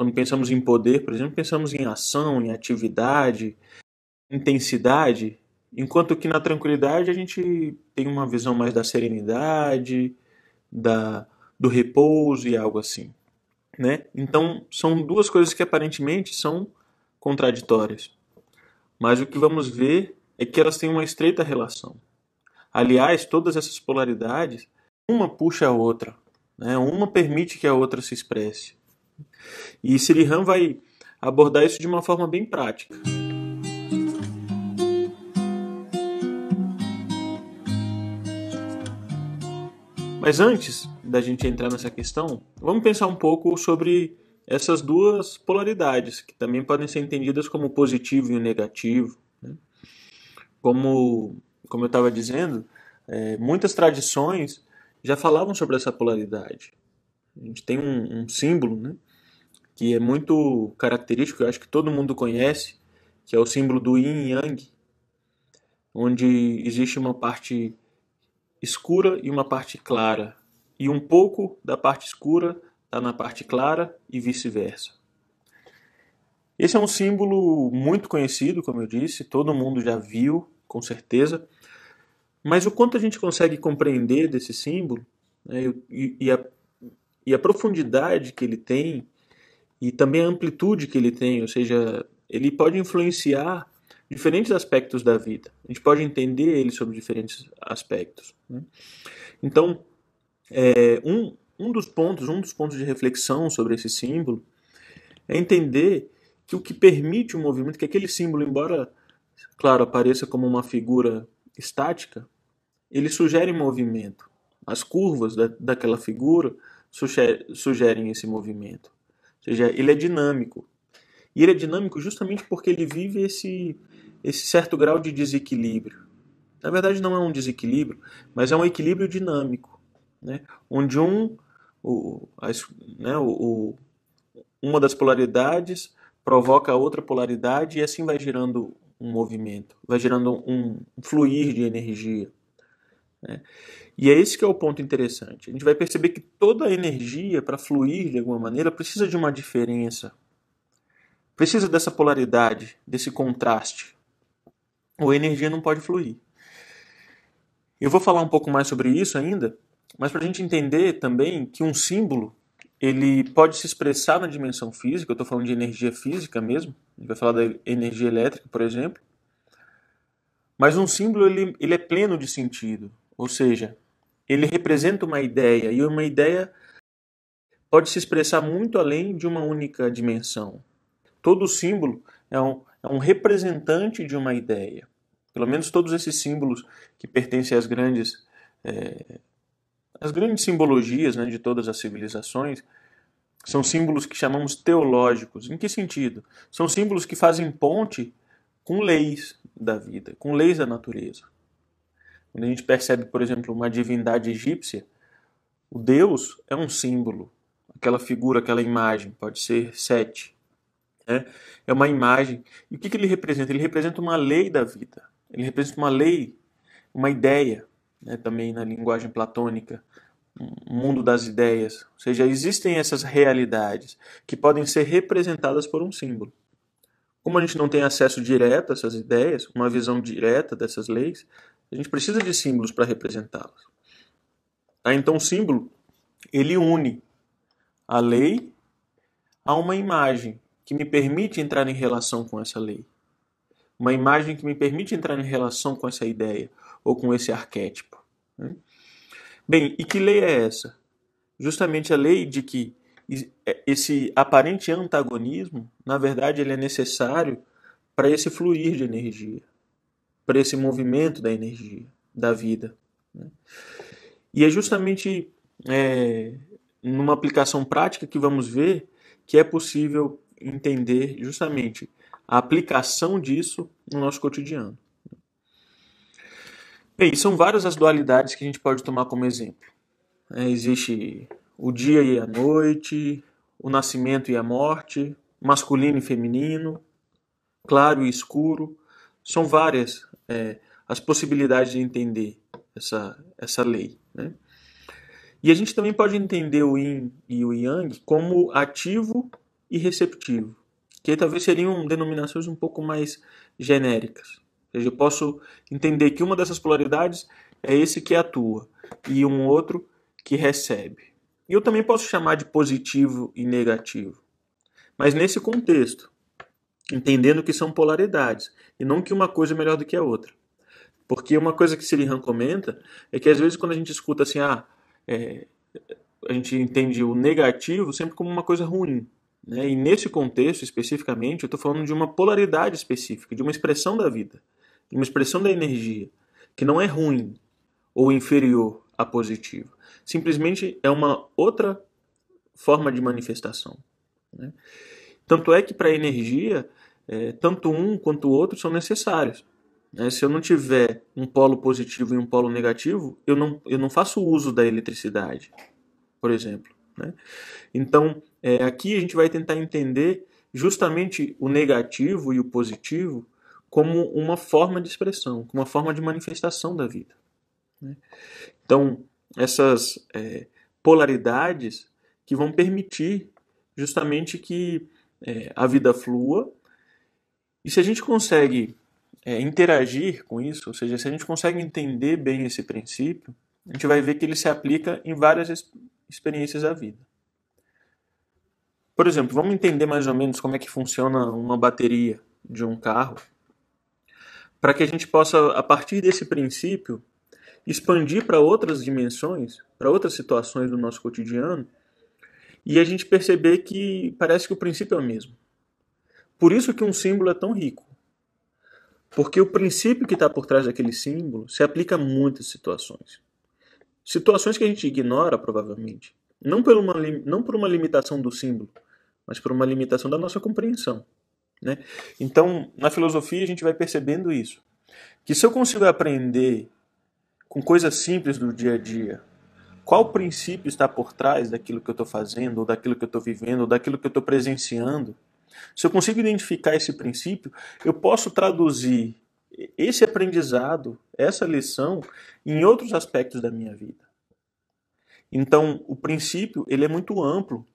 quando pensamos em poder, por exemplo, pensamos em ação, em atividade, intensidade, enquanto que na tranquilidade a gente tem uma visão mais da serenidade, da, do repouso e algo assim, né? Então, são duas coisas que aparentemente são contraditórias, mas o que vamos ver é que elas têm uma estreita relação. Aliás, todas essas polaridades, uma puxa a outra, né? Uma permite que a outra se expresse. E Srihan vai abordar isso de uma forma bem prática. Mas antes da gente entrar nessa questão, vamos pensar um pouco sobre essas duas polaridades, que também podem ser entendidas como o positivo e o negativo, né? Como eu estava dizendo, muitas tradições já falavam sobre essa polaridade. A gente tem um símbolo, né, que é muito característico, eu acho que todo mundo conhece, que é o símbolo do Yin e Yang, onde existe uma parte escura e uma parte clara. E um pouco da parte escura está na parte clara e vice-versa. Esse é um símbolo muito conhecido, como eu disse, todo mundo já viu, com certeza. Mas o quanto a gente consegue compreender desse símbolo, né, e a profundidade que ele tem, e também a amplitude que ele tem, ou seja, ele pode influenciar diferentes aspectos da vida. A gente pode entender ele sobre diferentes aspectos, né? Então, um dos pontos de reflexão sobre esse símbolo é entender que o que permite o movimento, que aquele símbolo, embora, claro, apareça como uma figura estática, ele sugere movimento. As curvas daquela figura sugerem esse movimento. Ou seja, ele é dinâmico. E ele é dinâmico justamente porque ele vive esse certo grau de desequilíbrio. Na verdade, não é um desequilíbrio, mas é um equilíbrio dinâmico, né? Onde uma das polaridades provoca a outra polaridade e assim vai gerando um movimento, vai gerando um fluir de energia, né? E é esse que é o ponto interessante. A gente vai perceber que toda a energia, para fluir de alguma maneira, precisa de uma diferença, precisa dessa polaridade, desse contraste. Ou a energia não pode fluir. Eu vou falar um pouco mais sobre isso ainda, mas para a gente entender também que um símbolo ele pode se expressar na dimensão física, eu estou falando de energia física mesmo, a gente vai falar da energia elétrica, por exemplo, mas um símbolo ele é pleno de sentido, ou seja, ele representa uma ideia, e uma ideia pode se expressar muito além de uma única dimensão. Todo símbolo é um representante de uma ideia. Pelo menos todos esses símbolos que pertencem às grandes simbologias, né, de todas as civilizações, são símbolos que chamamos teológicos. Em que sentido? São símbolos que fazem ponte com leis da vida, com leis da natureza. Quando a gente percebe, por exemplo, uma divindade egípcia, o Deus é um símbolo. Aquela figura, aquela imagem, pode ser Sete, né? É uma imagem. E o que ele representa? Ele representa uma lei da vida. Ele representa uma lei, uma ideia, né? Também na linguagem platônica, um mundo das ideias. Ou seja, existem essas realidades que podem ser representadas por um símbolo. Como a gente não tem acesso direto a essas ideias, uma visão direta dessas leis, a gente precisa de símbolos para representá-las. Tá? Então o símbolo, ele une a lei a uma imagem que me permite entrar em relação com essa lei. Uma imagem que me permite entrar em relação com essa ideia ou com esse arquétipo, né? Bem, e que lei é essa? Justamente a lei de que esse aparente antagonismo, na verdade, ele é necessário para esse fluir de energia, para esse movimento da energia, da vida, né? E é justamente numa aplicação prática que vamos ver que é possível entender justamente a aplicação disso no nosso cotidiano. Bem, são várias as dualidades que a gente pode tomar como exemplo. Existe o dia e a noite, o nascimento e a morte, masculino e feminino, claro e escuro. São várias as possibilidades de entender essa lei, né? E a gente também pode entender o Yin e o Yang como ativo e receptivo, que aí talvez seriam denominações um pouco mais genéricas. Ou seja, eu posso entender que uma dessas polaridades é esse que atua e um outro que recebe. E eu também posso chamar de positivo e negativo. Mas nesse contexto, entendendo que são polaridades e não que uma coisa é melhor do que a outra. Porque uma coisa que Sirihan comenta é que às vezes quando a gente escuta assim, a gente entende o negativo sempre como uma coisa ruim. Né? E nesse contexto especificamente, eu estou falando de uma polaridade específica, de uma expressão da vida, de uma expressão da energia, que não é ruim ou inferior a positivo. Simplesmente é uma outra forma de manifestação. Né? Tanto é que para a energia, tanto um quanto o outro são necessários. Né? Se eu não tiver um polo positivo e um polo negativo, eu não faço uso da eletricidade, por exemplo. Né? Então, aqui a gente vai tentar entender justamente o negativo e o positivo como uma forma de expressão, como uma forma de manifestação da vida. Né? Então, essas polaridades que vão permitir justamente que a vida flua, e se a gente consegue interagir com isso, ou seja, se a gente consegue entender bem esse princípio, a gente vai ver que ele se aplica em várias experiências da vida. Por exemplo, vamos entender mais ou menos como é que funciona uma bateria de um carro, para que a gente possa, a partir desse princípio, expandir para outras dimensões, para outras situações do nosso cotidiano, e a gente perceber que parece que o princípio é o mesmo. Por isso que um símbolo é tão rico. Porque o princípio que está por trás daquele símbolo se aplica a muitas situações. Situações que a gente ignora, provavelmente. Não por uma limitação do símbolo, mas por uma limitação da nossa compreensão. Né? Então, na filosofia, a gente vai percebendo isso. Que se eu consigo aprender com coisas simples do dia a dia, qual princípio está por trás daquilo que eu estou fazendo, ou daquilo que eu estou vivendo, ou daquilo que eu estou presenciando, se eu consigo identificar esse princípio, eu posso traduzir esse aprendizado, essa lição, em outros aspectos da minha vida. Então, o princípio ele é muito amplo.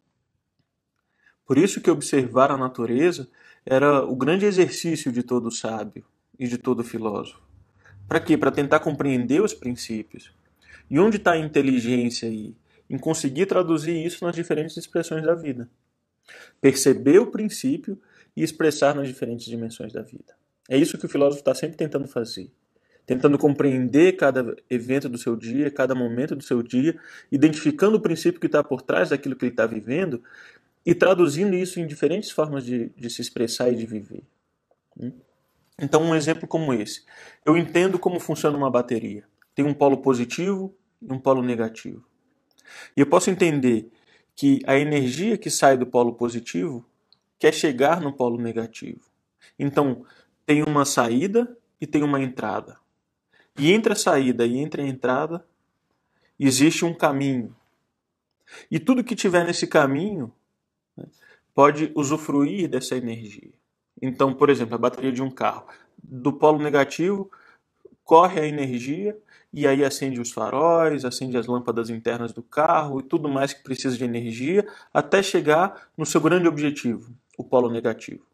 Por isso que observar a natureza era o grande exercício de todo sábio e de todo filósofo. Para quê? Para tentar compreender os princípios. E onde está a inteligência aí? Em conseguir traduzir isso nas diferentes expressões da vida. Perceber o princípio e expressar nas diferentes dimensões da vida. É isso que o filósofo está sempre tentando fazer. Tentando compreender cada evento do seu dia, cada momento do seu dia, identificando o princípio que está por trás daquilo que ele está vivendo e traduzindo isso em diferentes formas de se expressar e de viver. Então, um exemplo como esse. Eu entendo como funciona uma bateria. Tem um polo positivo e um polo negativo. E eu posso entender que a energia que sai do polo positivo quer chegar no polo negativo. Então, tem uma saída e tem uma entrada. E entre a saída e entre a entrada, existe um caminho. E tudo que tiver nesse caminho pode usufruir dessa energia. Então, por exemplo, a bateria de um carro. Do polo negativo, corre a energia e aí acende os faróis, acende as lâmpadas internas do carro e tudo mais que precisa de energia até chegar no seu grande objetivo, o polo negativo.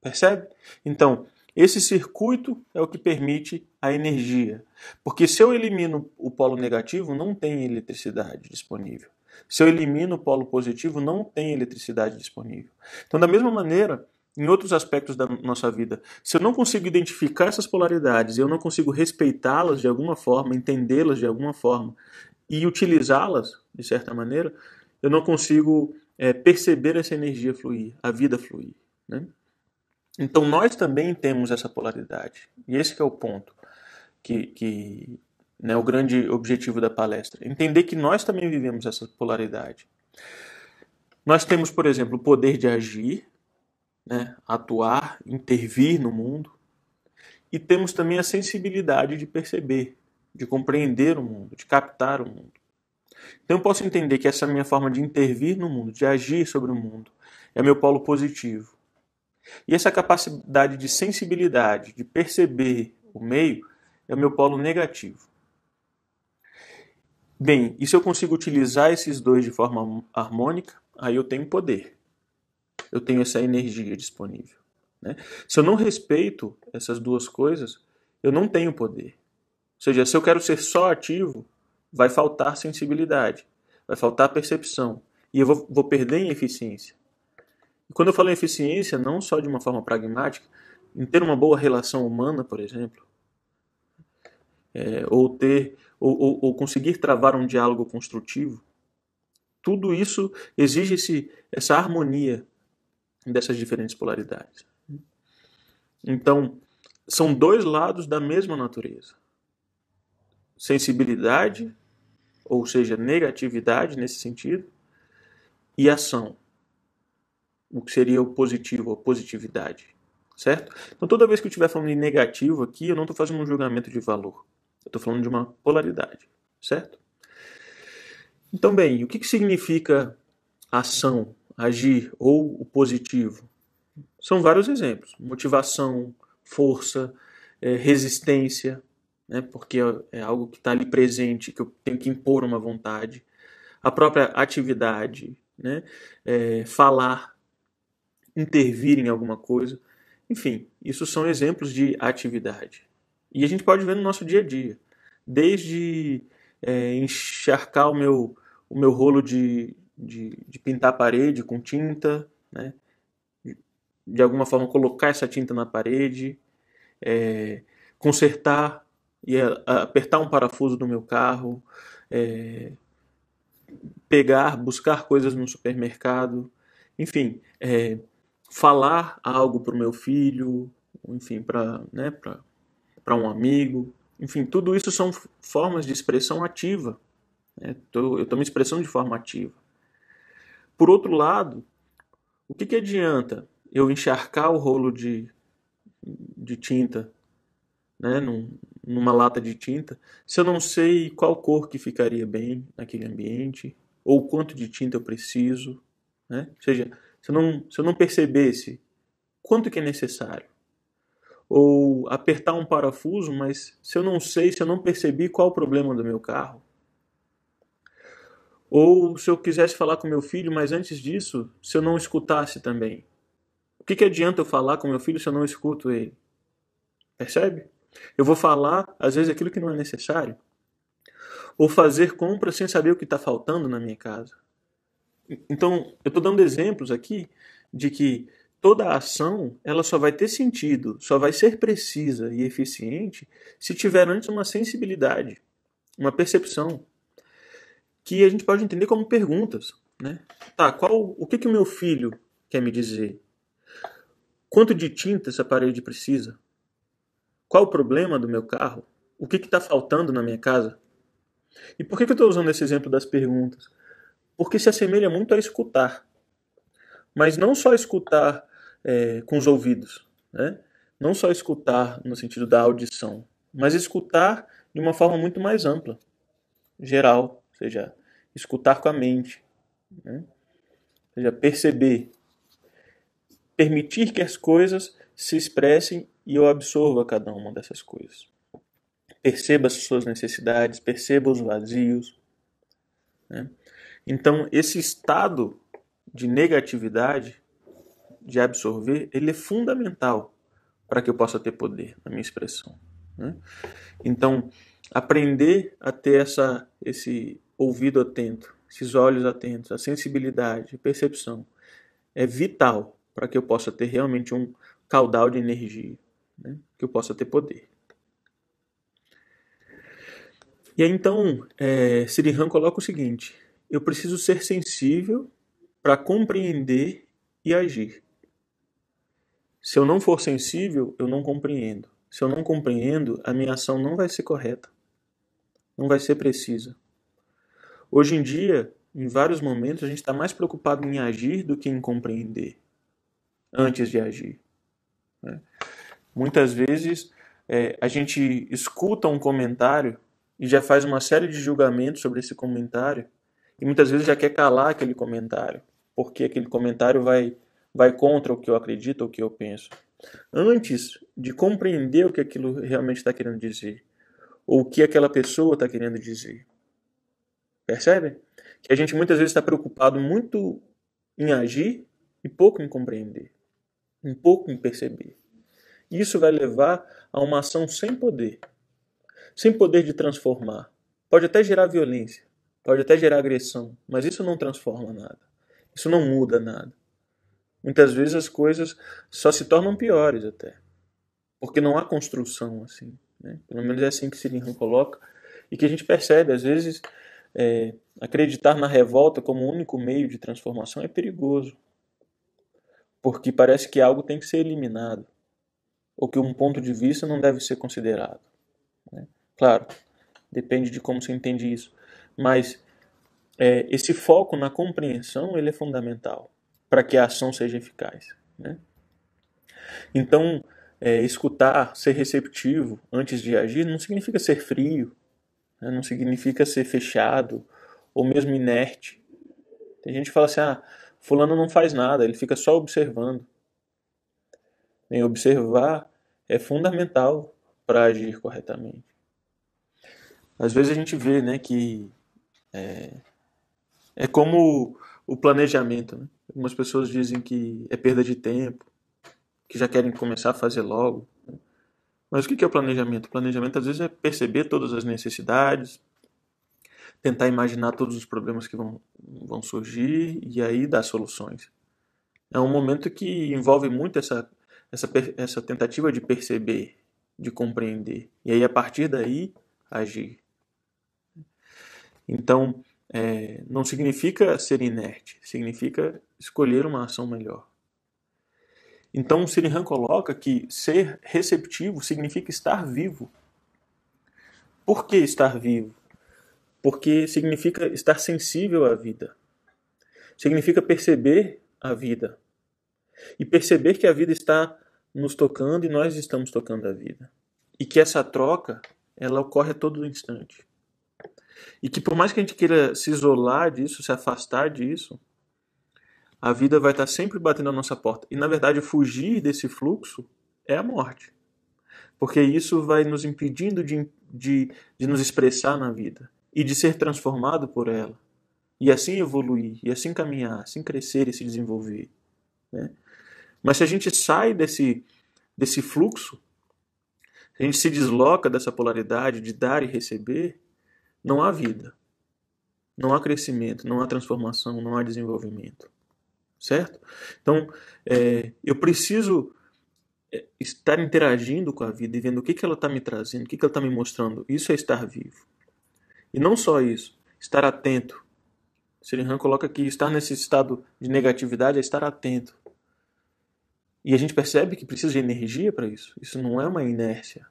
Percebe? Então, esse circuito é o que permite a energia. Porque se eu elimino o polo negativo, não tem eletricidade disponível. Se eu elimino o polo positivo, não tem eletricidade disponível. Então, da mesma maneira, em outros aspectos da nossa vida, se eu não consigo identificar essas polaridades, eu não consigo respeitá-las de alguma forma, entendê-las de alguma forma e utilizá-las de certa maneira, eu não consigo perceber essa energia fluir, a vida fluir. Né? Então nós também temos essa polaridade. E esse que é o ponto, o grande objetivo da palestra. Entender que nós também vivemos essa polaridade. Nós temos, por exemplo, o poder de agir, atuar, intervir no mundo. E temos também a sensibilidade de perceber, de compreender o mundo, de captar o mundo. Então eu posso entender que essa minha forma de intervir no mundo, de agir sobre o mundo, é meu polo positivo. E essa capacidade de sensibilidade, de perceber o meio, é o meu polo negativo. Bem, e se eu consigo utilizar esses dois de forma harmônica, aí eu tenho poder. eu tenho essa energia disponível, né? Se eu não respeito essas duas coisas, eu não tenho poder. Ou seja, se eu quero ser só ativo, vai faltar sensibilidade, vai faltar percepção, e eu vou perder em eficiência. E quando eu falo em eficiência, não só de uma forma pragmática, em ter uma boa relação humana, por exemplo, ou conseguir travar um diálogo construtivo, tudo isso exige essa harmonia dessas diferentes polaridades. Então, são dois lados da mesma natureza. Sensibilidade, ou seja, negatividade nesse sentido, e ação, o que seria o positivo, a positividade, certo? Então, toda vez que eu estiver falando em negativo aqui, eu não estou fazendo um julgamento de valor. Eu estou falando de uma polaridade, certo? Então, bem, o que significa ação, agir ou o positivo? São vários exemplos. Motivação, força, resistência, né, porque é algo que está ali presente, que eu tenho que impor uma vontade. A própria atividade, né, falar, intervir em alguma coisa. Enfim, isso são exemplos de atividade. E a gente pode ver no nosso dia a dia. Desde encharcar o meu rolo de pintar a parede com tinta, né? De alguma forma colocar essa tinta na parede, consertar e apertar um parafuso do meu carro, buscar coisas no supermercado, enfim, falar algo para o meu filho, enfim, para um amigo, enfim, tudo isso são formas de expressão ativa. Né? Eu estou me expressando de forma ativa. Por outro lado, o que adianta eu encharcar o rolo de tinta, né, numa lata de tinta, se eu não sei qual cor que ficaria bem naquele ambiente, ou quanto de tinta eu preciso, né? Ou seja, se eu não percebesse quanto que é necessário, ou apertar um parafuso, mas se eu não sei, se eu não percebi qual o problema do meu carro, ou se eu quisesse falar com meu filho, mas antes disso, se eu não escutasse também, o que adianta eu falar com meu filho se eu não escuto ele? Percebe? Eu vou falar, às vezes, aquilo que não é necessário. Ou fazer compras sem saber o que está faltando na minha casa. Então, eu estou dando exemplos aqui de que toda ação ela só vai ter sentido, só vai ser precisa e eficiente se tiver antes uma sensibilidade, uma percepção, que a gente pode entender como perguntas. Né? Tá, o que o meu filho quer me dizer? Quanto de tinta essa parede precisa? Qual o problema do meu carro? O que está faltando na minha casa? E por que eu estou usando esse exemplo das perguntas? Porque se assemelha muito a escutar. Mas não só escutar com os ouvidos, né? Não só escutar no sentido da audição, mas escutar de uma forma muito mais ampla, geral, ou seja, escutar com a mente, né? Ou seja, perceber, permitir que as coisas se expressem e eu absorva cada uma dessas coisas. Perceba as suas necessidades, perceba os vazios. Né? Então, esse estado de negatividade, de absorver, ele é fundamental para que eu possa ter poder na minha expressão. Né? Então, aprender a ter esse ouvido atento, esses olhos atentos, a sensibilidade, a percepção, é vital para que eu possa ter realmente um caudal de energia, né? Que eu possa ter poder. E aí então, Sirihan coloca o seguinte: eu preciso ser sensível para compreender e agir. Se eu não for sensível, eu não compreendo. Se eu não compreendo, a minha ação não vai ser correta, não vai ser precisa. Hoje em dia, em vários momentos, a gente está mais preocupado em agir do que em compreender antes de agir. Né? Muitas vezes, a gente escuta um comentário e já faz uma série de julgamentos sobre esse comentário e muitas vezes já quer calar aquele comentário, porque aquele comentário vai contra o que eu acredito ou o que eu penso. Antes de compreender o que aquilo realmente está querendo dizer, ou o que aquela pessoa está querendo dizer. Percebe? Que a gente muitas vezes está preocupado muito em agir e pouco em compreender, e pouco em perceber. Isso vai levar a uma ação sem poder de transformar. Pode até gerar violência, pode até gerar agressão, mas isso não transforma nada. Isso não muda nada. Muitas vezes as coisas só se tornam piores até, porque não há construção assim, né? Pelo menos é assim que Sirihan coloca, e que a gente percebe, às vezes, acreditar na revolta como o único meio de transformação é perigoso, porque parece que algo tem que ser eliminado, ou que um ponto de vista não deve ser considerado, né? Claro, depende de como se entende isso, mas esse foco na compreensão ele é fundamental para que a ação seja eficaz, né? Então, escutar, ser receptivo antes de agir não significa ser frio, né? Não significa ser fechado ou mesmo inerte. Tem gente que fala assim, fulano não faz nada, ele fica só observando. Bem, observar é fundamental para agir corretamente. Às vezes a gente vê, né, que é como o planejamento, né? Algumas pessoas dizem que é perda de tempo, que já querem começar a fazer logo. Mas o que é o planejamento? O planejamento às vezes é perceber todas as necessidades, tentar imaginar todos os problemas que vão surgir e aí dar soluções. É um momento que envolve muito essa tentativa de perceber, de compreender. E aí, a partir daí, agir. Então, não significa ser inerte, significa escolher uma ação melhor. Então, Sirihan coloca que ser receptivo significa estar vivo. Por que estar vivo? Porque significa estar sensível à vida. Significa perceber a vida. E perceber que a vida está nos tocando e nós estamos tocando a vida. E que essa troca, ela ocorre a todo instante. E que por mais que a gente queira se isolar disso, se afastar disso, a vida vai estar sempre batendo na nossa porta. E na verdade, fugir desse fluxo é a morte. Porque isso vai nos impedindo de nos expressar na vida. E de ser transformado por ela. E assim evoluir, e assim caminhar, assim crescer e se desenvolver, né? Mas se a gente sai desse fluxo, se a gente se desloca dessa polaridade de dar e receber, não há vida, não há crescimento, não há transformação, não há desenvolvimento. Certo? Então, eu preciso estar interagindo com a vida e vendo o que ela está me trazendo, o que ela está me mostrando. Isso é estar vivo. E não só isso, estar atento. Sirihan coloca que estar nesse estado de negatividade é estar atento. E a gente percebe que precisa de energia para isso. Isso não é uma inércia.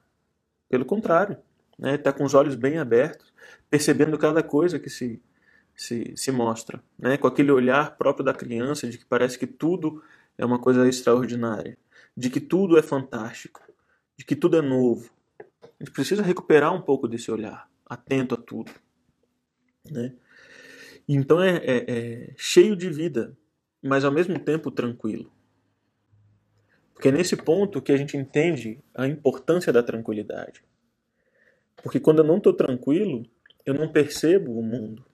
Pelo contrário, né? Tá com os olhos bem abertos, percebendo cada coisa que se mostra, né? Com aquele olhar próprio da criança, de que parece que tudo é uma coisa extraordinária, de que tudo é fantástico, de que tudo é novo. A gente precisa recuperar um pouco desse olhar, atento a tudo, né? Então é cheio de vida, mas ao mesmo tempo tranquilo. Porque é nesse ponto que a gente entende a importância da tranquilidade. Porque quando eu não estou tranquilo, eu não percebo o mundo.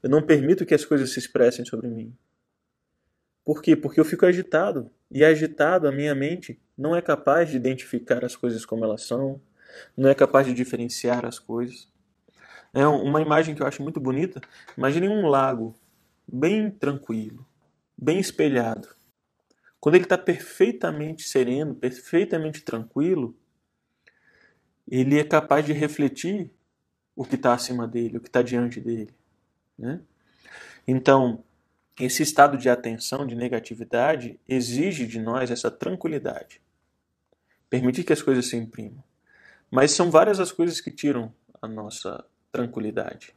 Eu não permito que as coisas se expressem sobre mim. Por quê? Porque eu fico agitado. E agitado, a minha mente não é capaz de identificar as coisas como elas são, não é capaz de diferenciar as coisas. É uma imagem que eu acho muito bonita. Imaginem um lago bem tranquilo, bem espelhado. Quando ele está perfeitamente sereno, perfeitamente tranquilo, ele é capaz de refletir o que está acima dele, o que está diante dele, né? Então, esse estado de atenção, de negatividade, exige de nós essa tranquilidade. Permitir que as coisas se imprimam. Mas são várias as coisas que tiram a nossa tranquilidade.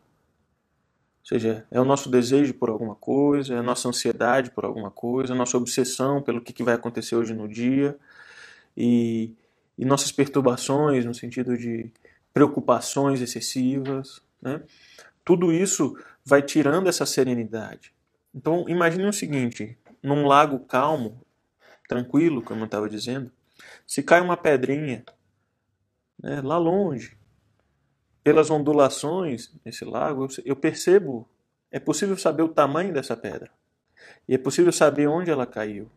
Ou seja, é o nosso desejo por alguma coisa, é a nossa ansiedade por alguma coisa, a nossa obsessão pelo que vai acontecer hoje no dia e nossas perturbações no sentido de preocupações excessivas, né? Tudo isso vai tirando essa serenidade. Então, imagine o seguinte, num lago calmo, tranquilo, como eu estava dizendo, se cai uma pedrinha, né, lá longe, pelas ondulações nesse lago, eu percebo, é possível saber o tamanho dessa pedra. E é possível saber onde ela caiu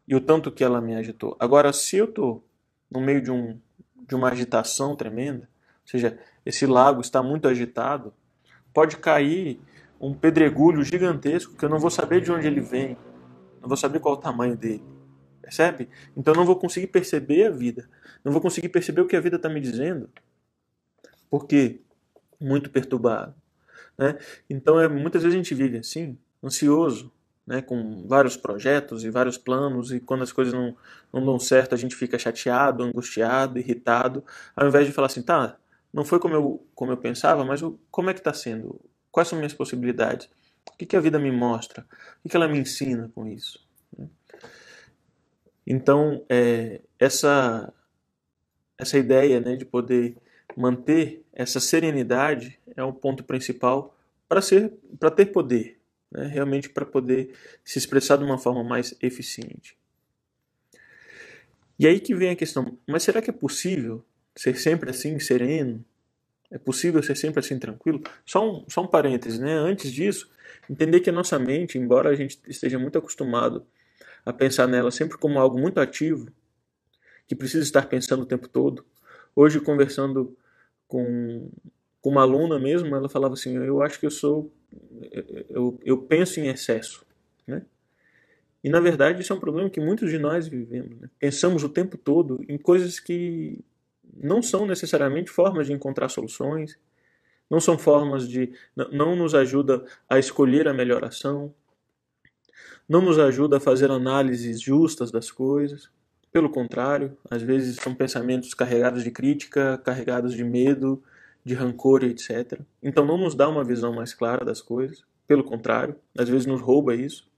e o tanto que ela me agitou. Agora, se eu estou no meio de uma agitação tremenda, ou seja, esse lago está muito agitado, pode cair um pedregulho gigantesco que eu não vou saber de onde ele vem, não vou saber qual é o tamanho dele. Percebe? Então eu não vou conseguir perceber a vida, não vou conseguir perceber o que a vida está me dizendo, porque muito perturbado, né? Então muitas vezes a gente vive assim, ansioso, né, com vários projetos e vários planos, e quando as coisas não dão certo, a gente fica chateado, angustiado, irritado, ao invés de falar assim, tá, não foi como eu pensava, mas como é que está sendo? Quais são minhas possibilidades? O que a vida me mostra? O que ela me ensina com isso? Então, essa ideia, né, de poder manter essa serenidade é um ponto principal para ter poder, né, realmente para poder se expressar de uma forma mais eficiente. E aí que vem a questão, mas será que é possível ser sempre assim sereno? É possível ser sempre assim tranquilo? Só um parêntese, né? Antes disso, entender que a nossa mente, embora a gente esteja muito acostumado a pensar nela sempre como algo muito ativo, que precisa estar pensando o tempo todo. Hoje, conversando com uma aluna mesmo, ela falava assim, eu acho que eu penso em excesso, né? E na verdade isso é um problema que muitos de nós vivemos, né? Pensamos o tempo todo em coisas que não são necessariamente formas de encontrar soluções, não são formas de, não nos ajuda a escolher a melhor ação, não nos ajuda a fazer análises justas das coisas. Pelo contrário, às vezes são pensamentos carregados de crítica, carregados de medo, de rancor, etc. Então não nos dá uma visão mais clara das coisas. Pelo contrário, às vezes nos rouba isso.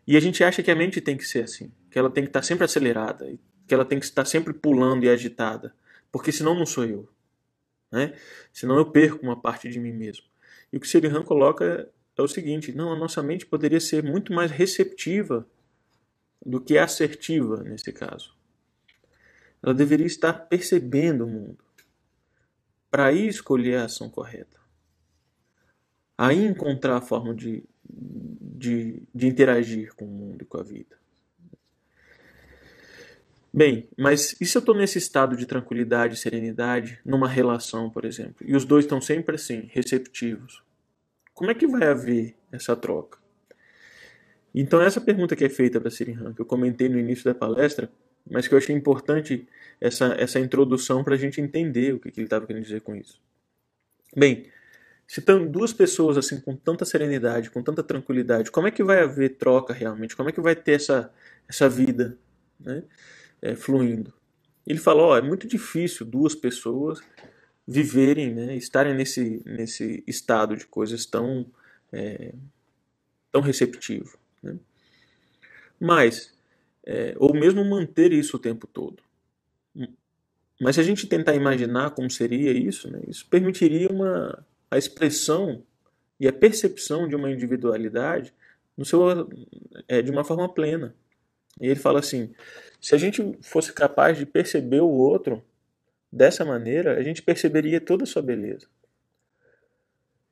E a gente acha que a mente tem que ser assim, que ela tem que estar sempre acelerada, que ela tem que estar sempre pulando e agitada, porque senão não sou eu, né? Senão eu perco uma parte de mim mesmo. E o que Sirihan coloca é o seguinte, não, a nossa mente poderia ser muito mais receptiva do que assertiva nesse caso. Ela deveria estar percebendo o mundo para aí escolher a ação correta. Aí encontrar a forma de interagir com o mundo e com a vida. Bem, mas e se eu estou nesse estado de tranquilidade e serenidade, numa relação, por exemplo, e os dois estão sempre assim, receptivos? Como é que vai haver essa troca? Então essa pergunta que é feita para Sirihan, que eu comentei no início da palestra, mas que eu achei importante essa introdução para a gente entender o que ele estava querendo dizer com isso. Bem, se estão duas pessoas assim com tanta serenidade, com tanta tranquilidade, como é que vai haver troca realmente? Como é que vai ter essa vida, né, fluindo? Ele falou, é muito difícil duas pessoas viverem, né, estarem nesse estado de coisas tão receptivo, né? Mas, ou mesmo manter isso o tempo todo. Mas se a gente tentar imaginar como seria isso, né, isso permitiria a expressão e a percepção de uma individualidade de uma forma plena. E ele fala assim, se a gente fosse capaz de perceber o outro dessa maneira, a gente perceberia toda a sua beleza.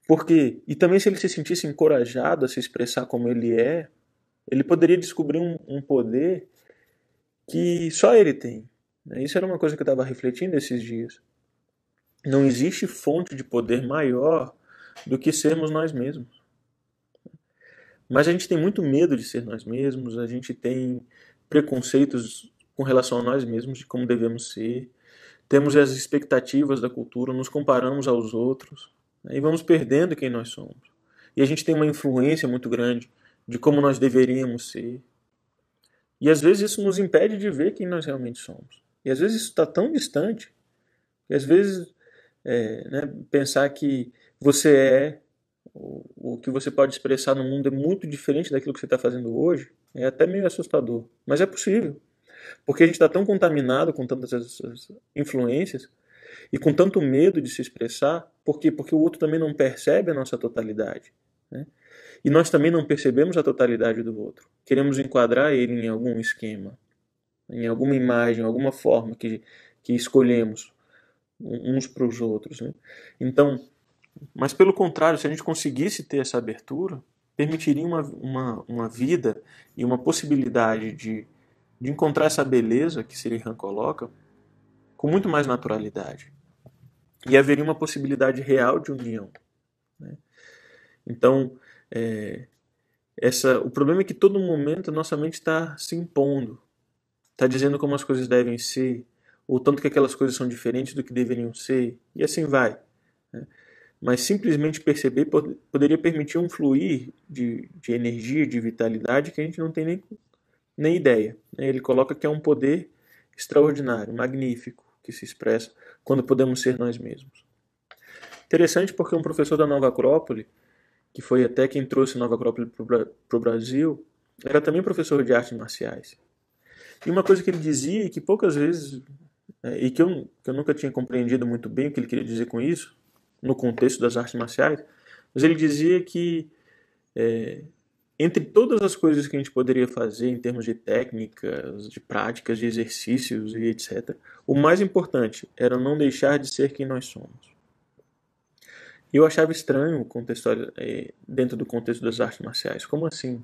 Porque, e também se ele se sentisse encorajado a se expressar como ele poderia descobrir um poder que só ele tem. Isso era uma coisa que eu estava refletindo esses dias. Não existe fonte de poder maior do que sermos nós mesmos. Mas a gente tem muito medo de ser nós mesmos, a gente tem preconceitos com relação a nós mesmos, de como devemos ser, temos as expectativas da cultura, nos comparamos aos outros, e vamos perdendo quem nós somos. E a gente tem uma influência muito grande de como nós deveríamos ser. E às vezes isso nos impede de ver quem nós realmente somos. E às vezes isso está tão distante, que às vezes né, pensar que você o que você pode expressar no mundo é muito diferente daquilo que você está fazendo hoje, é até meio assustador. Mas é possível. Porque a gente está tão contaminado com tantas essas influências e com tanto medo de se expressar. Por quê? Porque o outro também não percebe a nossa totalidade, né? E nós também não percebemos a totalidade do outro. Queremos enquadrar ele em algum esquema, em alguma imagem, alguma forma que escolhemos uns para os outros, né? Então, mas pelo contrário, se a gente conseguisse ter essa abertura, permitiria uma vida e uma possibilidade de encontrar essa beleza que Sri Ram coloca com muito mais naturalidade. E haveria uma possibilidade real de união, né? Então, o problema é que todo momento nossa mente está se impondo, está dizendo como as coisas devem ser, ou tanto que aquelas coisas são diferentes do que deveriam ser, e assim vai, né? Mas simplesmente perceber poderia permitir um fluir de energia, de vitalidade que a gente não tem nem ideia, né? Ele coloca que é um poder extraordinário, magnífico, que se expressa quando podemos ser nós mesmos. Interessante porque um professor da Nova Acrópole, que foi até quem trouxe Nova Acrópole para o Brasil, era também professor de artes marciais. E uma coisa que ele dizia, e que poucas vezes, e que eu nunca tinha compreendido muito bem o que ele queria dizer com isso, no contexto das artes marciais, mas ele dizia que entre todas as coisas que a gente poderia fazer em termos de técnicas, de práticas, de exercícios e etc., o mais importante era não deixar de ser quem nós somos. Eu achava estranho dentro do contexto das artes marciais. Como assim?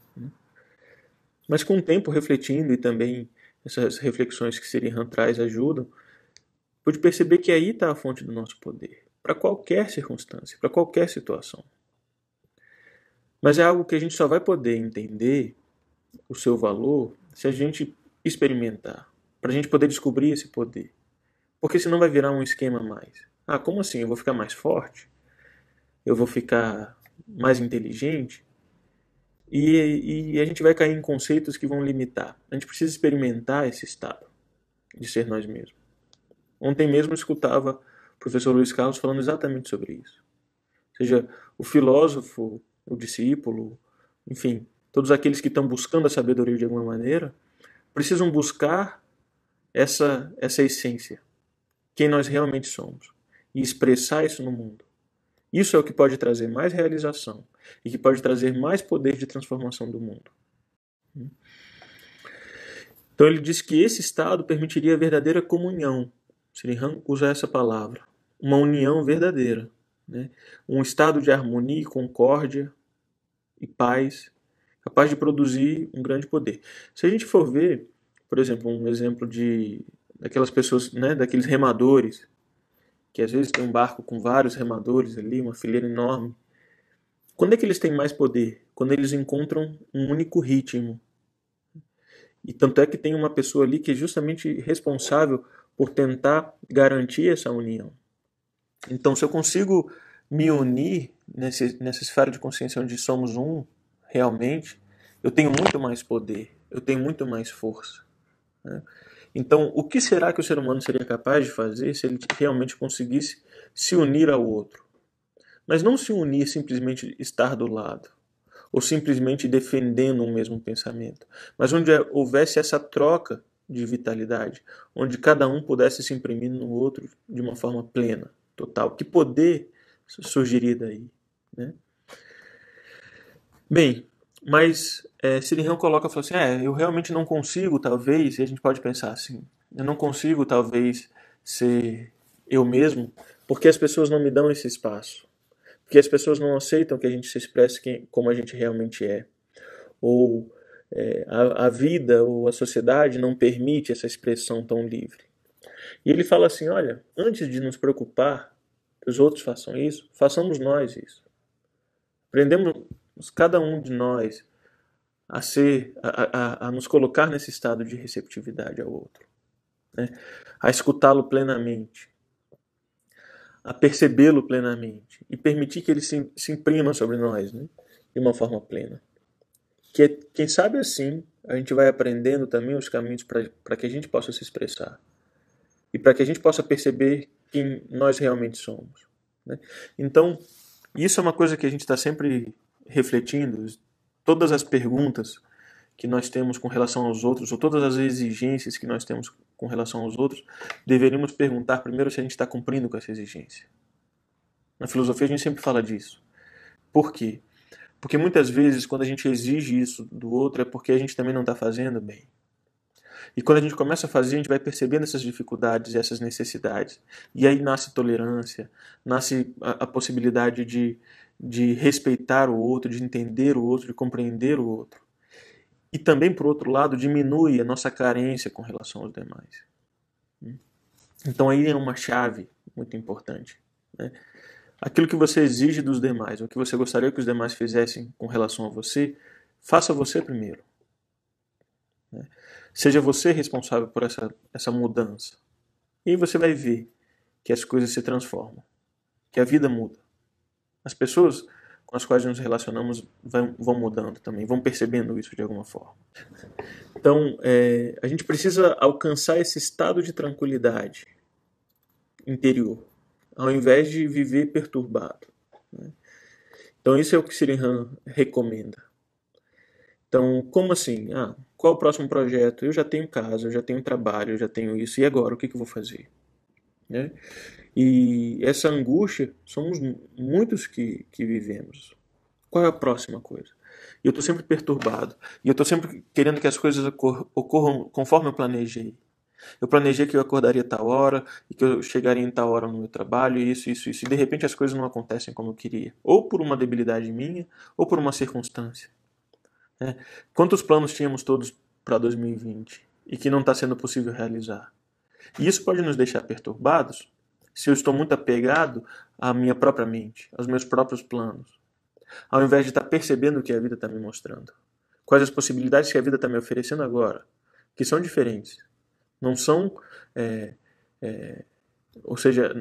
Mas com o tempo, refletindo, e também essas reflexões que Sri Ram traz ajudam, pude perceber que aí está a fonte do nosso poder, para qualquer circunstância, para qualquer situação. Mas é algo que a gente só vai poder entender o seu valor se a gente experimentar, para a gente poder descobrir esse poder. Porque senão vai virar um esquema a mais. Ah, como assim? Eu vou ficar mais forte? Eu vou ficar mais inteligente? E a gente vai cair em conceitos que vão limitar. A gente precisa experimentar esse estado de ser nós mesmos. Ontem mesmo eu escutava o professor Luiz Carlos falando exatamente sobre isso. Ou seja, o filósofo, o discípulo, enfim, todos aqueles que estão buscando a sabedoria de alguma maneira, precisam buscar essa essência, quem nós realmente somos, e expressar isso no mundo. Isso é o que pode trazer mais realização e que pode trazer mais poder de transformação do mundo. Então ele diz que esse estado permitiria a verdadeira comunhão. Sri Ram usa essa palavra, uma união verdadeira, né? Um estado de harmonia e concórdia e paz, capaz de produzir um grande poder. Se a gente for ver, por exemplo, um exemplo daquelas pessoas, né, daqueles remadores, que às vezes tem um barco com vários remadores ali, uma fileira enorme. Quando é que eles têm mais poder? Quando eles encontram um único ritmo. E tanto é que tem uma pessoa ali que é justamente responsável por tentar garantir essa união. Então, se eu consigo me unir nessa esfera de consciência onde somos um, realmente, eu tenho muito mais poder, eu tenho muito mais força, né? Então, o que será que o ser humano seria capaz de fazer se ele realmente conseguisse se unir ao outro? Mas não se unir simplesmente estar do lado, ou simplesmente defendendo um mesmo pensamento, mas onde houvesse essa troca de vitalidade, onde cada um pudesse se imprimir no outro de uma forma plena, total. Que poder surgiria daí, né? Bem, mas Sri Ram coloca, fala assim, eu realmente não consigo, talvez, e a gente pode pensar assim, eu não consigo, talvez, ser eu mesmo, porque as pessoas não me dão esse espaço, porque as pessoas não aceitam que a gente se expresse como a gente realmente é, ou a vida ou a sociedade não permite essa expressão tão livre. E ele fala assim, olha, antes de nos preocupar que os outros façam isso, façamos nós isso. Aprendemos cada um de nós a nos colocar nesse estado de receptividade ao outro, né? A escutá-lo plenamente, a percebê-lo plenamente e permitir que ele se imprima sobre nós, né? De uma forma plena. Quem sabe assim a gente vai aprendendo também os caminhos para que a gente possa se expressar e para que a gente possa perceber quem nós realmente somos, né? Então, isso é uma coisa que a gente está sempre refletindo. Todas as perguntas que nós temos com relação aos outros, ou todas as exigências que nós temos com relação aos outros, deveríamos perguntar primeiro se a gente está cumprindo com essa exigência. Na filosofia a gente sempre fala disso. Por quê? Porque muitas vezes quando a gente exige isso do outro é porque a gente também não está fazendo bem. E quando a gente começa a fazer, a gente vai percebendo essas dificuldades e essas necessidades. E aí nasce tolerância, nasce a possibilidade de respeitar o outro, de entender o outro, de compreender o outro. E também, por outro lado, diminui a nossa carência com relação aos demais. Então aí é uma chave muito importante, né? Aquilo que você exige dos demais, o que você gostaria que os demais fizessem com relação a você, faça você primeiro, né? Seja você responsável por essa mudança. E aí você vai ver que as coisas se transformam, que a vida muda. As pessoas com as quais nos relacionamos vão mudando também, vão percebendo isso de alguma forma. Então, a gente precisa alcançar esse estado de tranquilidade interior, ao invés de viver perturbado, né? Então, isso é o que Sirihan recomenda. Então, como assim? Qual o próximo projeto? Eu já tenho casa, eu já tenho trabalho, eu já tenho isso, e agora? O que eu vou fazer? Né? E essa angústia, somos muitos que vivemos. Qual é a próxima coisa? E eu estou sempre perturbado. E eu estou sempre querendo que as coisas ocorram conforme eu planejei. Eu planejei que eu acordaria tal hora, e que eu chegaria em tal hora no meu trabalho, e isso. E de repente as coisas não acontecem como eu queria. Ou por uma debilidade minha, ou por uma circunstância, né? Quantos planos tínhamos todos para 2020 e que não está sendo possível realizar? E isso pode nos deixar perturbados se eu estou muito apegado à minha própria mente, aos meus próprios planos, ao invés de estar percebendo o que a vida está me mostrando. Quais as possibilidades que a vida está me oferecendo agora, que são diferentes. Não são... ou seja,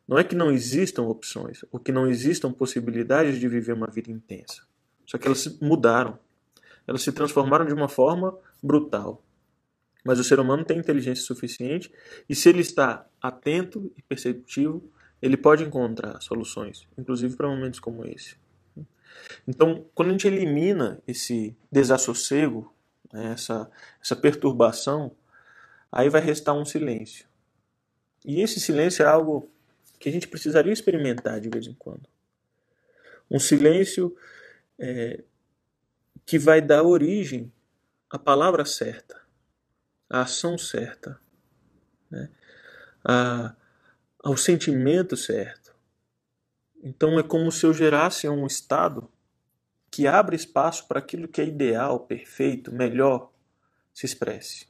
não é que não existam opções, ou que não existam possibilidades de viver uma vida intensa. Só que elas mudaram. Elas se transformaram de uma forma brutal. Mas o ser humano tem inteligência suficiente e se ele está atento e perceptivo, ele pode encontrar soluções, inclusive para momentos como esse. Então, quando a gente elimina esse desassossego, né, essa perturbação, aí vai restar um silêncio. E esse silêncio é algo que a gente precisaria experimentar de vez em quando. Um silêncio que vai dar origem à palavra certa, à ação certa, né, ao sentimento certo. Então é como se eu gerasse um estado que abre espaço para aquilo que é ideal, perfeito, melhor se expresse.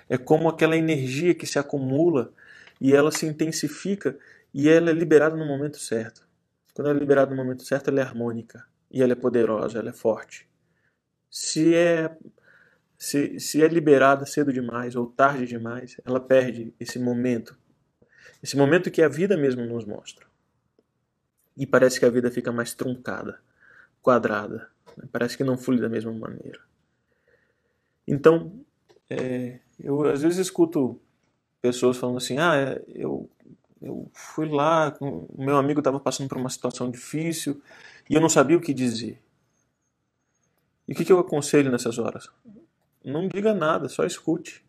É como aquela energia que se acumula e ela se intensifica e ela é liberada no momento certo. Quando ela é liberada no momento certo, ela é harmônica e ela é poderosa, ela é forte. Se é liberada cedo demais ou tarde demais, ela perde esse momento que a vida mesmo nos mostra. E parece que a vida fica mais truncada, quadrada, né? Parece que não flui da mesma maneira. Então, eu às vezes escuto pessoas falando assim, eu fui lá, o meu amigo estava passando por uma situação difícil e eu não sabia o que dizer. E o que eu aconselho nessas horas? Não diga nada, só escute.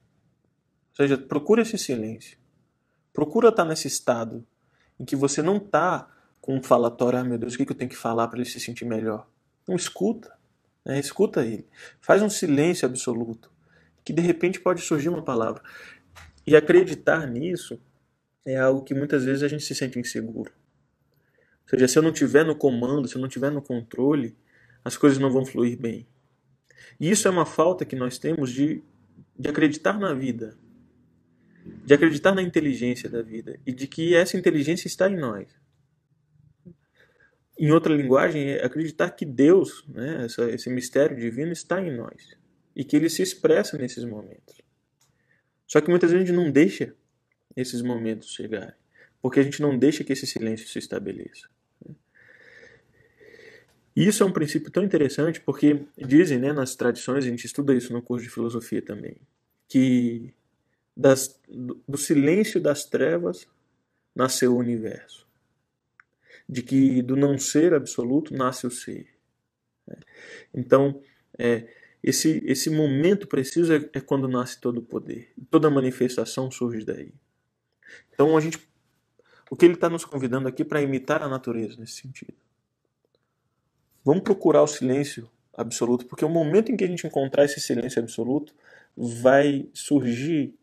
Ou seja, procure esse silêncio. Procura estar nesse estado em que você não está com um falatório, meu Deus, o que eu tenho que falar para ele se sentir melhor? Não, escuta, né? Escuta ele. Faz um silêncio absoluto, que de repente pode surgir uma palavra. E acreditar nisso é algo que muitas vezes a gente se sente inseguro. Ou seja, se eu não estiver no comando, se eu não estiver no controle, as coisas não vão fluir bem. E isso é uma falta que nós temos de acreditar na vida, de acreditar na inteligência da vida e de que essa inteligência está em nós. Em outra linguagem, é acreditar que Deus, né, esse mistério divino, está em nós e que ele se expressa nesses momentos. Só que muitas vezes a gente não deixa esses momentos chegarem, porque a gente não deixa que esse silêncio se estabeleça. E isso é um princípio tão interessante porque dizem, né, nas tradições, a gente estuda isso no curso de filosofia também, que do silêncio das trevas nasceu o universo. De que do não ser absoluto nasce o ser. Então, esse momento preciso é quando nasce todo o poder. Toda manifestação surge daí. Então, o que ele está nos convidando aqui para imitar a natureza nesse sentido. Vamos procurar o silêncio absoluto, porque o momento em que a gente encontrar esse silêncio absoluto, vai surgir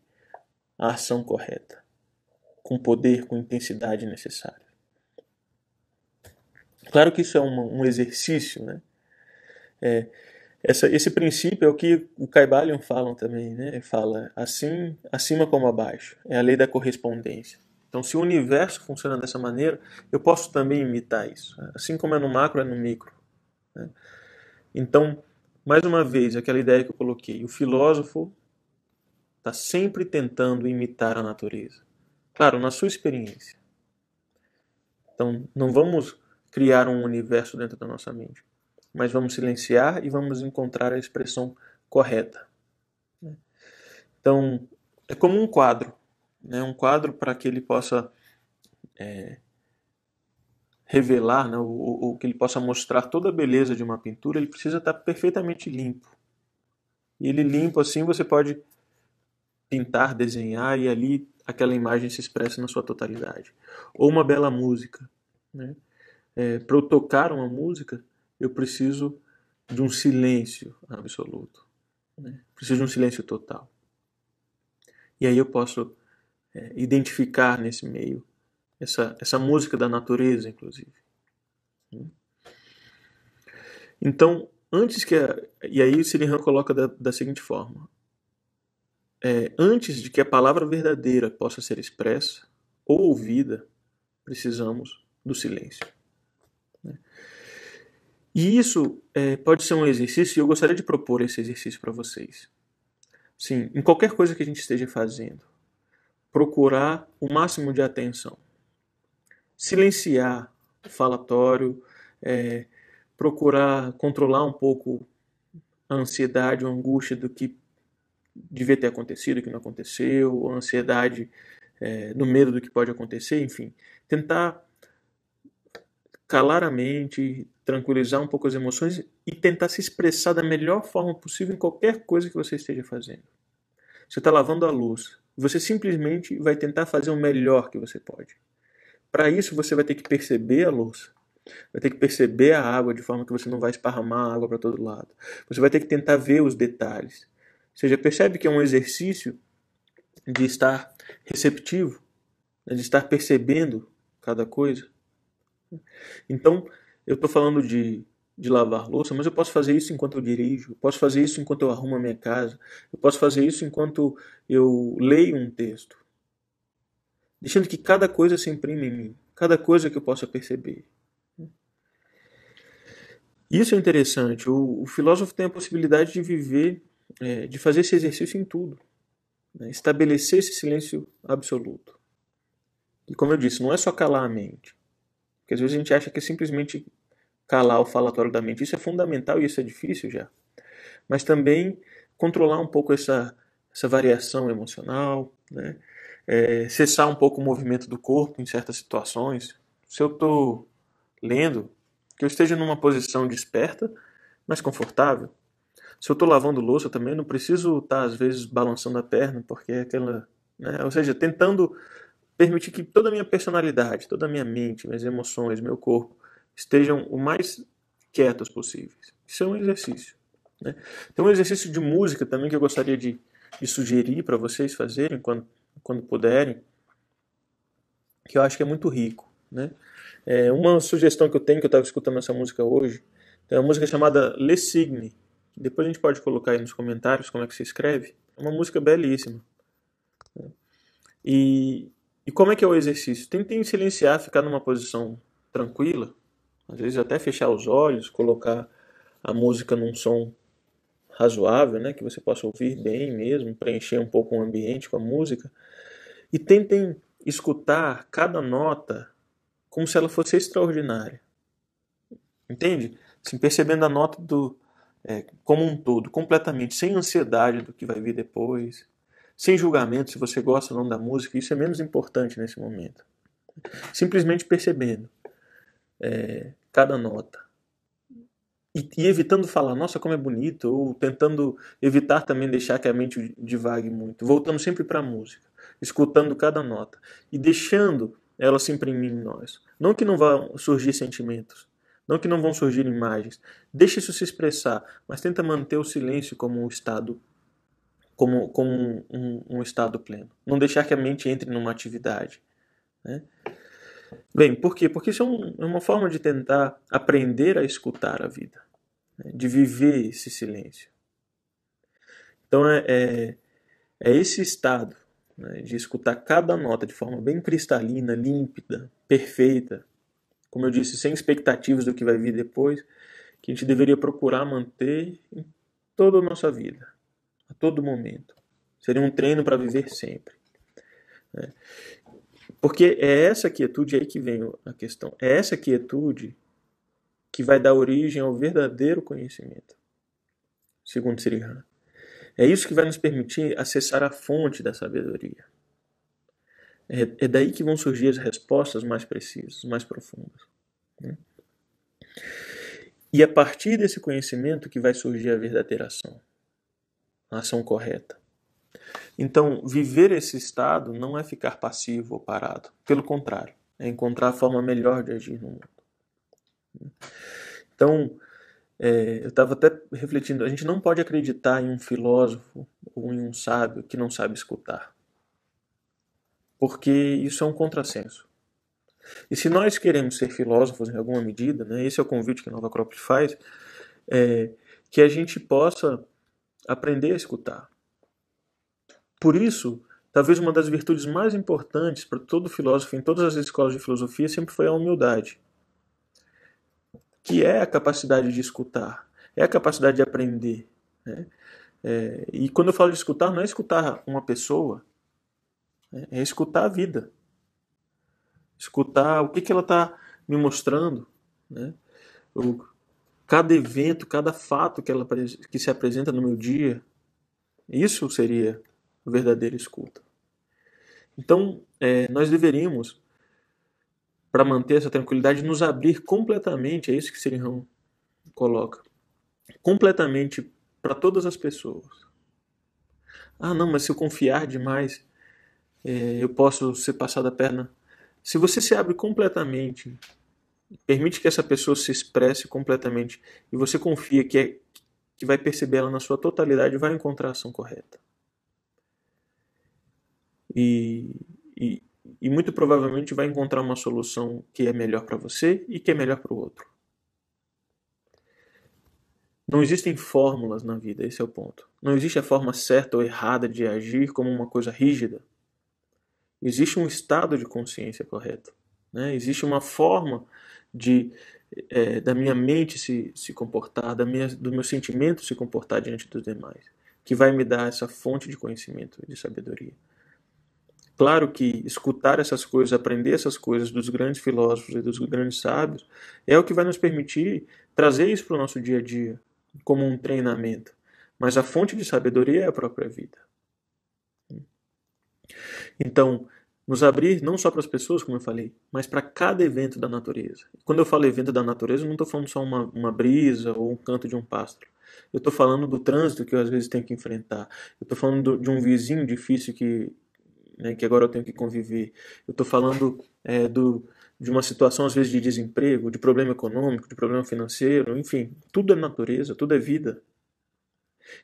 a ação correta, com poder, com intensidade necessária. Claro que isso é um exercício, né? Esse princípio é o que o Kybalion fala também, né? Ele fala assim, acima como abaixo. É a lei da correspondência. Então, se o universo funciona dessa maneira, eu posso também imitar isso. Assim como é no macro, é no micro, né? Então, mais uma vez, aquela ideia que eu coloquei. O filósofo está sempre tentando imitar a natureza. Claro, na sua experiência. Então, não vamos criar um universo dentro da nossa mente, mas vamos silenciar e vamos encontrar a expressão correta. Então, é como um quadro, né? Um quadro para que ele possa revelar, né? Ou que ele possa mostrar toda a beleza de uma pintura, ele precisa estar perfeitamente limpo. E ele limpo assim você pode pintar, desenhar e ali aquela imagem se expressa na sua totalidade. Ou uma bela música, né? Para eu tocar uma música, eu preciso de um silêncio absoluto, né? Preciso de um silêncio total. E aí eu posso identificar nesse meio essa música da natureza, inclusive. Então, e aí o Sirihan coloca da seguinte forma: antes de que a palavra verdadeira possa ser expressa ou ouvida, precisamos do silêncio. E isso pode ser um exercício, e eu gostaria de propor esse exercício para vocês. Sim, em qualquer coisa que a gente esteja fazendo, procurar o máximo de atenção. Silenciar o falatório, procurar controlar um pouco a ansiedade ou a angústia do que devia ter acontecido, que não aconteceu, a ansiedade do medo do que pode acontecer, enfim. Tentar calar a mente, tranquilizar um pouco as emoções e tentar se expressar da melhor forma possível em qualquer coisa que você esteja fazendo. Você está lavando a louça, você simplesmente vai tentar fazer o melhor que você pode. Para isso, você vai ter que perceber a louça, vai ter que perceber a água de forma que você não vai esparramar a água para todo lado. Você vai ter que tentar ver os detalhes. Ou seja, percebe que é um exercício de estar receptivo, de estar percebendo cada coisa. Então, eu estou falando de lavar louça, mas eu posso fazer isso enquanto eu dirijo, eu posso fazer isso enquanto eu arrumo a minha casa, eu posso fazer isso enquanto eu leio um texto. Deixando que cada coisa se imprime em mim, cada coisa que eu possa perceber. Isso é interessante. O filósofo tem a possibilidade de viver, de fazer esse exercício em tudo, né? Estabelecer esse silêncio absoluto. E como eu disse, não é só calar a mente. Porque às vezes a gente acha que é simplesmente calar o falatório da mente. Isso é fundamental e isso é difícil já. Mas também controlar um pouco essa variação emocional, né? Cessar um pouco o movimento do corpo em certas situações. Se eu estou lendo, que eu esteja numa posição desperta, mas confortável. Se eu estou lavando louça também, não preciso estar, às vezes, balançando a perna, porque é aquela... né? Ou seja, tentando permitir que toda a minha personalidade, toda a minha mente, minhas emoções, meu corpo, estejam o mais quietos possíveis. Isso é um exercício, né? Tem um exercício de música também que eu gostaria de sugerir para vocês fazerem quando puderem, que eu acho que é muito rico, né? Uma sugestão que eu tenho, que eu estava escutando essa música hoje, é uma música chamada Le Cygne. Depois a gente pode colocar aí nos comentários como é que se escreve. É uma música belíssima. E como é que é o exercício? Tentem silenciar, ficar numa posição tranquila, às vezes até fechar os olhos, colocar a música num som razoável, né, que você possa ouvir bem mesmo, preencher um pouco o ambiente com a música, e tentem escutar cada nota como se ela fosse extraordinária. Entende? Assim, percebendo a nota como um todo, completamente, sem ansiedade do que vai vir depois, sem julgamento se você gosta ou não da música. Isso é menos importante nesse momento. Simplesmente percebendo cada nota. E evitando falar, nossa, como é bonito, ou tentando evitar também deixar que a mente divague muito. Voltando sempre para a música, escutando cada nota e deixando ela se imprimir em nós. Não que não vão surgir sentimentos, não que não vão surgir imagens. Deixa isso se expressar, mas tenta manter o silêncio como um estado como um estado pleno. Não deixar que a mente entre numa atividade, né? Bem, por quê? Porque isso é uma forma de tentar aprender a escutar a vida, né? De viver esse silêncio. Então é esse estado, né, de escutar cada nota de forma bem cristalina, límpida, perfeita, como eu disse, sem expectativas do que vai vir depois, que a gente deveria procurar manter em toda a nossa vida, a todo momento. Seria um treino para viver sempre, né? Porque é essa quietude aí que vem a questão. É essa quietude que vai dar origem ao verdadeiro conhecimento, segundo Srihan. É isso que vai nos permitir acessar a fonte da sabedoria. É daí que vão surgir as respostas mais precisas, mais profundas, né? E a partir desse conhecimento que vai surgir a verdadeira ação, a ação correta. Então, viver esse estado não é ficar passivo ou parado. Pelo contrário, é encontrar a forma melhor de agir no mundo. Então, eu estava até refletindo, a gente não pode acreditar em um filósofo ou em um sábio que não sabe escutar. Porque isso é um contrassenso. E se nós queremos ser filósofos em alguma medida, né, esse é o convite que a Nova Acrópole faz, que a gente possa aprender a escutar. Por isso, talvez uma das virtudes mais importantes para todo filósofo em todas as escolas de filosofia sempre foi a humildade, que é a capacidade de escutar, é a capacidade de aprender, né? E quando eu falo de escutar, não é escutar uma pessoa, né? É escutar a vida, escutar o que ela está me mostrando, né? Cada evento, cada fato que se apresenta no meu dia, isso seria a verdadeira escuta. Então, nós deveríamos, para manter essa tranquilidade, nos abrir completamente, é isso que Srihan coloca, completamente para todas as pessoas. Ah, não, mas se eu confiar demais, eu posso ser passado a perna. Se você se abre completamente, permite que essa pessoa se expresse completamente, e você confia que vai perceber ela na sua totalidade, vai encontrar a ação correta. E muito provavelmente vai encontrar uma solução que é melhor para você e que é melhor para o outro. Não existem fórmulas na vida, esse é o ponto. Não existe a forma certa ou errada de agir como uma coisa rígida. Existe um estado de consciência correto, né? Existe uma forma da minha mente se comportar, do meu sentimento se comportar diante dos demais, que vai me dar essa fonte de conhecimento e de sabedoria. Claro que escutar essas coisas, aprender essas coisas dos grandes filósofos e dos grandes sábios é o que vai nos permitir trazer isso para o nosso dia a dia, como um treinamento. Mas a fonte de sabedoria é a própria vida. Então, nos abrir não só para as pessoas, como eu falei, mas para cada evento da natureza. Quando eu falo evento da natureza, eu não estou falando só uma brisa ou um canto de um pássaro. Eu estou falando do trânsito que eu às vezes tenho que enfrentar. Eu estou falando de um vizinho difícil que agora eu tenho que conviver. Eu estou falando de uma situação, às vezes, de desemprego, de problema econômico, de problema financeiro, enfim, tudo é natureza, tudo é vida.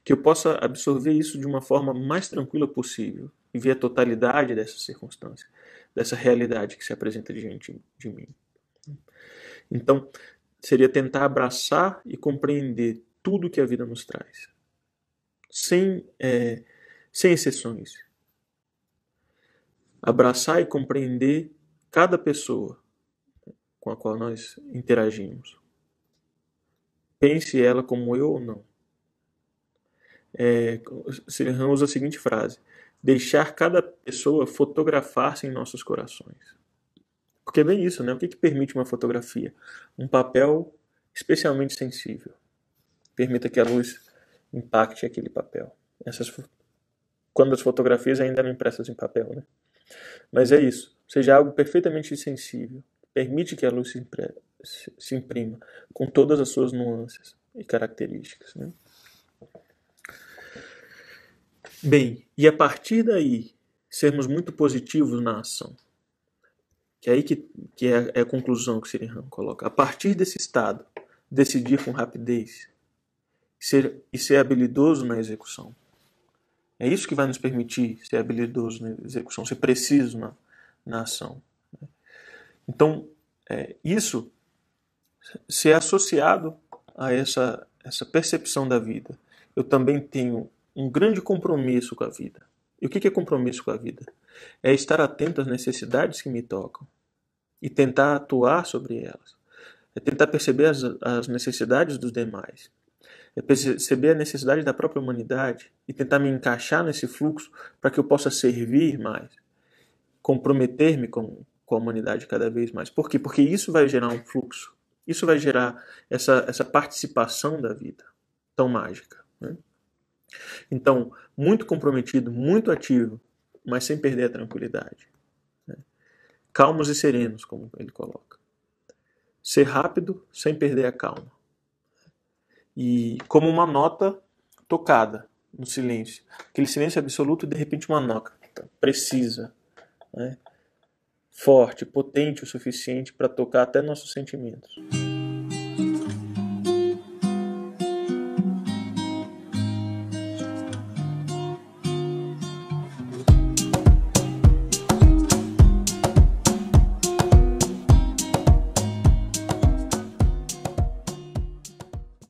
Que eu possa absorver isso de uma forma mais tranquila possível e ver a totalidade dessa circunstância, dessa realidade que se apresenta diante de mim. Então, seria tentar abraçar e compreender tudo que a vida nos traz, sem exceções. Abraçar e compreender cada pessoa com a qual nós interagimos. Pense ela como eu ou não. Srihan usa a seguinte frase: deixar cada pessoa fotografar-se em nossos corações. Porque é bem isso, né? O que permite uma fotografia? Um papel especialmente sensível. Permita que a luz impacte aquele papel. Quando as fotografias ainda eram impressas em papel, né? Mas é isso. Seja algo perfeitamente sensível. Permite que a luz se imprima com todas as suas nuances e características, né? Bem, e a partir daí, sermos muito positivos na ação. Que é aí que é a conclusão que Srihan coloca. A partir desse estado, decidir com rapidez e ser habilidoso na execução. É isso que vai nos permitir ser habilidoso na execução, ser preciso na ação. Então, isso ser associado a essa percepção da vida. Eu também tenho um grande compromisso com a vida. E o que é compromisso com a vida? É estar atento às necessidades que me tocam e tentar atuar sobre elas. É tentar perceber as necessidades dos demais. É perceber a necessidade da própria humanidade e tentar me encaixar nesse fluxo para que eu possa servir mais, comprometer-me com a humanidade cada vez mais. Por quê? Porque isso vai gerar um fluxo. Isso vai gerar essa participação da vida tão mágica, né? Então, muito comprometido, muito ativo, mas sem perder a tranquilidade, né? Calmos e serenos, como ele coloca. Ser rápido sem perder a calma. E como uma nota tocada no silêncio. Aquele silêncio absoluto e de repente uma nota precisa, né? Forte, potente o suficiente para tocar até nossos sentimentos.